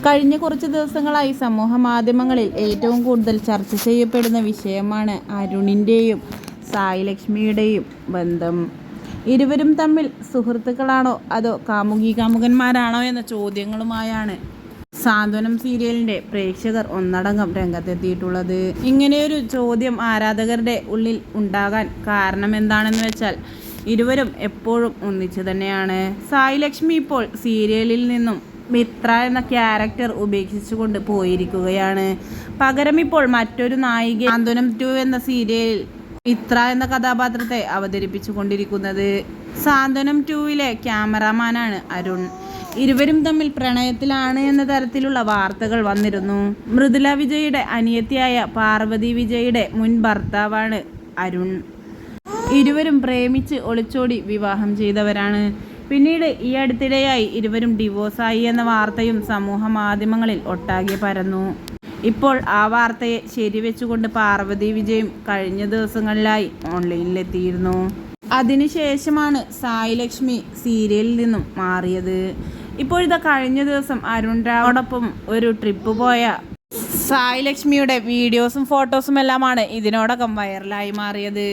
കഴിഞ്ഞ കുറച്ച് ദിവസങ്ങളായി സമൂഹ മാധ്യമങ്ങളിൽ ഏറ്റവും കൂടുതൽ ചർച്ച ചെയ്യപ്പെടുന്ന വിഷയമാണ് അരുണിൻ്റെയും സായി ലക്ഷ്മിയുടെയും ബന്ധം. ഇരുവരും തമ്മിൽ സുഹൃത്തുക്കളാണോ അതോ കാമുകന്മാരാണോ എന്ന ചോദ്യങ്ങളുമായാണ് സാന്ത്വനം സീരിയലിൻ്റെ പ്രേക്ഷകർ ഒന്നടങ്കം രംഗത്തെത്തിയിട്ടുള്ളത്. ഇങ്ങനെയൊരു ചോദ്യം ആരാധകരുടെ ഉള്ളിൽ ഉണ്ടാകാൻ കാരണം എന്താണെന്ന് വെച്ചാൽ ഇരുവരും എപ്പോഴും ഒന്നിച്ചു തന്നെയാണ്. സായി ലക്ഷ്മി ഇപ്പോൾ സീരിയലിൽ നിന്നും മിത്ര എന്ന ക്യാരക്ടർ ഉപേക്ഷിച്ചുകൊണ്ട് പോയിരിക്കുകയാണ്. പകരം ഇപ്പോൾ മറ്റൊരു നായിക സാന്ത്വനം 2 എന്ന സീരിയലിൽ മിത്ര എന്ന കഥാപാത്രത്തെ അവതരിപ്പിച്ചു കൊണ്ടിരിക്കുന്നത്. സാന്ത്വനം 2-ലെ ക്യാമറാമാനാണ് അരുൺ. ഇരുവരും തമ്മിൽ പ്രണയത്തിലാണ് എന്ന തരത്തിലുള്ള വാർത്തകൾ വന്നിരുന്നു. മൃദുല വിജയുടെ അനിയത്തിയായ പാർവതി വിജയുടെ മുൻ ഭർത്താവാണ് അരുൺ. ഇരുവരും പ്രേമിച്ച് ഒളിച്ചോടി വിവാഹം ചെയ്തവരാണ്. പിന്നീട് ഈ അടുത്തിടെയായി ഇരുവരും ഡിവോഴ്സായി എന്ന വാർത്തയും സമൂഹ മാധ്യമങ്ങളിൽ ഒട്ടാകെ പരന്നു. ഇപ്പോൾ ആ വാർത്തയെ ശരിവെച്ചുകൊണ്ട് പാർവതി വിജയും കഴിഞ്ഞ ദിവസങ്ങളിലായി ഓൺലൈനിലെത്തിയിരുന്നു. അതിനുശേഷമാണ് സായി ലക്ഷ്മി സീരിയലിൽ നിന്നും മാറിയത്. ഇപ്പോഴിതാ കഴിഞ്ഞ ദിവസം അരുൺ രാവിനോടൊപ്പം ഒരു ട്രിപ്പ് പോയ സായി ലക്ഷ്മിയുടെ വീഡിയോസും ഫോട്ടോസും എല്ലാമാണ് ഇതിനോടകം വൈറലായി മാറിയത്.